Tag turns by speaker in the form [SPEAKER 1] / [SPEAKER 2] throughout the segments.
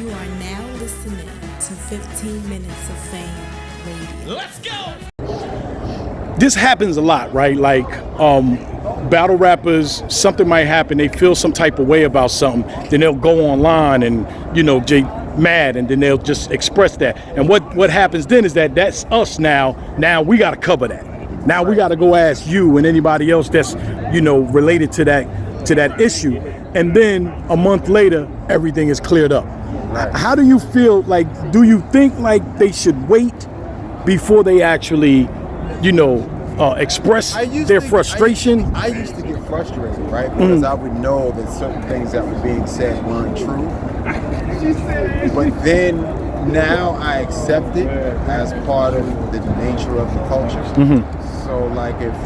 [SPEAKER 1] You are now listening to 15 Minutes of Fame Radio.
[SPEAKER 2] Let's go!
[SPEAKER 3] This happens a lot, right? Like battle rappers, something might happen, they feel some type of way about something, then they'll go online and, mad, and then they'll just express that. And what happens then is that's us now. Now we got to cover that. Now we got to go ask you and anybody else that's, related to that issue. And then a month later, everything is cleared up. Right. How do you feel? Like, do you think like they should wait before they actually, express their frustration?
[SPEAKER 4] I used to get frustrated, right? Because I would know that certain things that were being said weren't true. But then now I accept it as part of the nature of the culture. So like if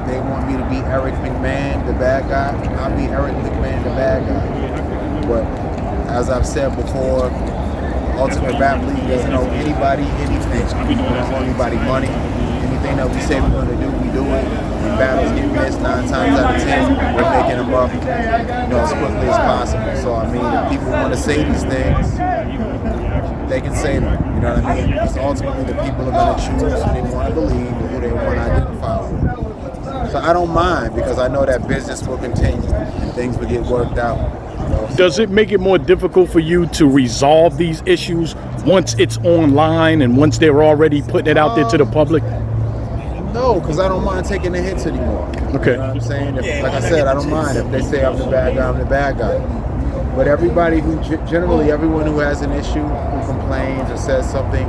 [SPEAKER 4] they want me to be Eric McMahon, the bad guy, I'll be Eric McMahon, the bad guy. But as I've said before, Ultimate Rap League doesn't owe anybody anything. We don't owe anybody money. Anything that we say we're going to do, we do it. When battles get missed 9 times out of 10, we're making them up, as quickly as possible. So I mean, if people want to say these things, they can say them. You know what I mean? Because ultimately the people are going to choose who they want to believe and who they want to identify with. So I don't mind, because I know that business will continue and things will get worked out.
[SPEAKER 3] Does it make it more difficult for you to resolve these issues once it's online and once they're already putting it out there to the public?
[SPEAKER 4] No, because I don't mind taking the hits anymore.
[SPEAKER 3] Okay.
[SPEAKER 4] You know what I'm saying? Like I said, I don't mind. If they say I'm the bad guy, I'm the bad guy. But everybody generally everyone who has an issue, who complains or says something,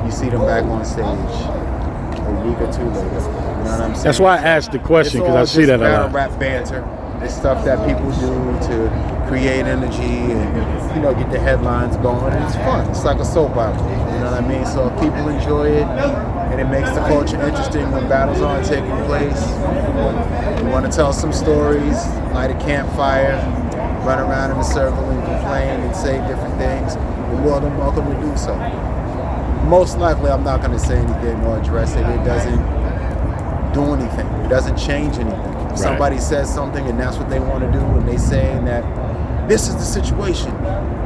[SPEAKER 4] you see them back on stage a week or 2 later. You know what I'm saying?
[SPEAKER 3] That's why I asked the question, because I see that a lot.
[SPEAKER 4] Battle rap banter. It's stuff that people do to create energy and, get the headlines going. And it's fun. It's like a soap opera. You know what I mean? So if people enjoy it and it makes the culture interesting when battles aren't taking place, you want to tell some stories, light a campfire, run around in a circle and complain and say different things, you're more than welcome to do so. Most likely I'm not going to say anything or address it. It doesn't do anything. It doesn't change anything. If somebody says something and that's what they want to do, and they say that this is the situation,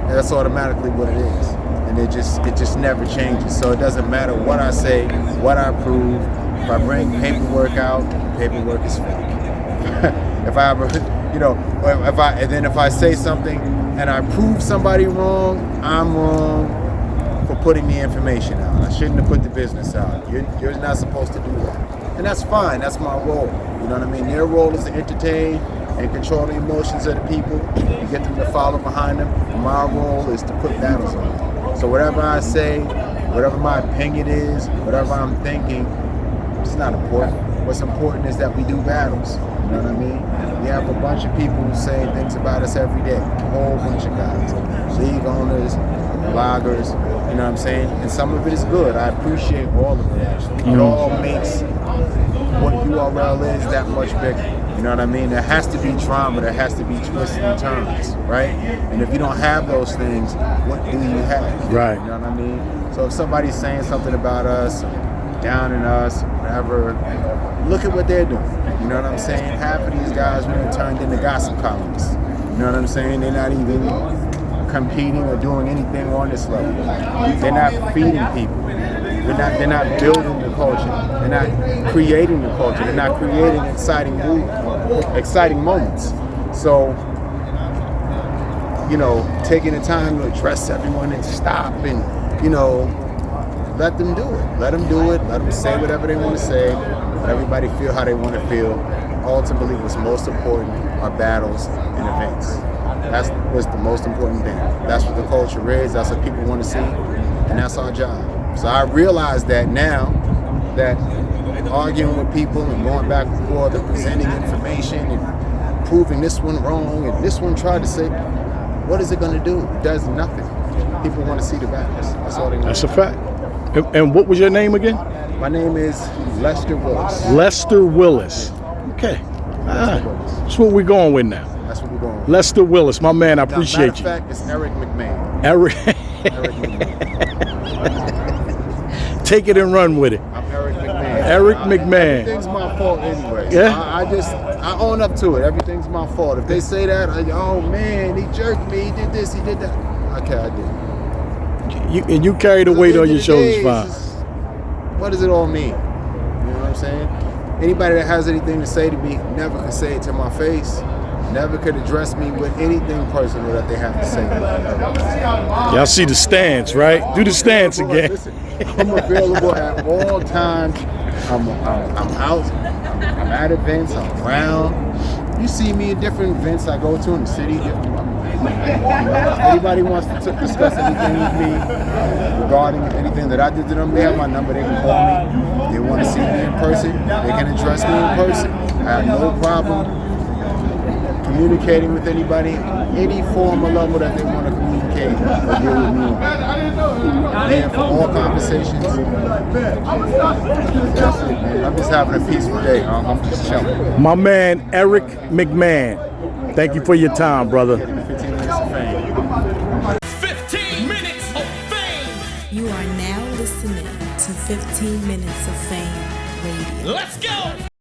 [SPEAKER 4] that's automatically what it is. And it just never changes. So it doesn't matter what I say, what I prove. If I bring paperwork out, paperwork is fake. If I ever, if I say something and I prove somebody wrong, I'm wrong for putting the information out. I shouldn't have put the business out. You're not supposed to do that. And that's fine. That's my role. You know what I mean? Their role is to entertain and control the emotions of the people and get them to follow behind them. My role is to put battles on. So whatever I say, whatever my opinion is, whatever I'm thinking, it's not important. What's important is that we do battles. You know what I mean? We have a bunch of people who say things about us every day. A whole bunch of guys. League owners, bloggers, you know what I'm saying? And some of it is good. I appreciate all of it, actually. It all makes what URL is that much bigger. You know what I mean? There has to be drama, there has to be twists and turns, right? And if you don't have those things, what do you have?
[SPEAKER 3] Right.
[SPEAKER 4] You know what I mean? So if somebody's saying something about us, down in us, whatever, look at what they're doing. You know what I'm saying? Half of these guys really turned into gossip columnists. You know what I'm saying? They're not even competing or doing anything on this level. They're not feeding people. They're not building the culture. They're not creating the culture. They're not creating exciting moments. So, taking the time to address everyone and stop and, let them do it. Let them do it. Let them say whatever they want to say. Let everybody feel how they want to feel. Ultimately, what's most important are battles and events. That's what's the most important thing. That's what the culture is. That's what people want to see. And that's our job. So I realize that now, that arguing with people and going back and forth and presenting information and proving this one wrong and this one tried to say, what is it going to do? It does nothing. People want to see the battles. That's all they want.
[SPEAKER 3] That's a fact. And what was your name again?
[SPEAKER 4] My name is Lester Willis.
[SPEAKER 3] Lester Willis. Okay. That's what we're going with now.
[SPEAKER 4] That's what we're going with.
[SPEAKER 3] Lester Willis, my man, I appreciate you.
[SPEAKER 4] Matter of fact, it's Eric McMahon.
[SPEAKER 3] Eric
[SPEAKER 4] McMahon.
[SPEAKER 3] Take it and run with it.
[SPEAKER 4] I'm Eric McMahon.
[SPEAKER 3] Eric McMahon.
[SPEAKER 4] Everything's my fault anyway.
[SPEAKER 3] Yeah?
[SPEAKER 4] I own up to it. Everything's my fault. If they say that, oh man, he jerked me, he did this, he did that. Okay, I did.
[SPEAKER 3] You carry the weight on your shoulders fine.
[SPEAKER 4] What does it all mean? You know what I'm saying? Anybody that has anything to say to me never could say it to my face. Never could address me with anything personal that they have to say.
[SPEAKER 3] Y'all see the stance, right? Do the stance again.
[SPEAKER 4] Listen, I'm available at all times. I'm out. I'm at events. I'm around. You see me at different events I go to in the city. If anybody wants to discuss anything with me regarding anything that I did to them, they have my number. They can call me. If they want to see me in person, they can address me in person. I have no problem communicating with anybody, any form or level that they want to communicate or deal with me on. And for all conversations, that's it, man. I'm just having a peaceful day. I'm just chilling.
[SPEAKER 3] My man, Eric McMahon. Thank you for your time, brother.
[SPEAKER 4] 15 minutes of fame.
[SPEAKER 2] 15 minutes of fame.
[SPEAKER 1] You are now listening to 15 Minutes of Fame Radio.
[SPEAKER 2] Let's go.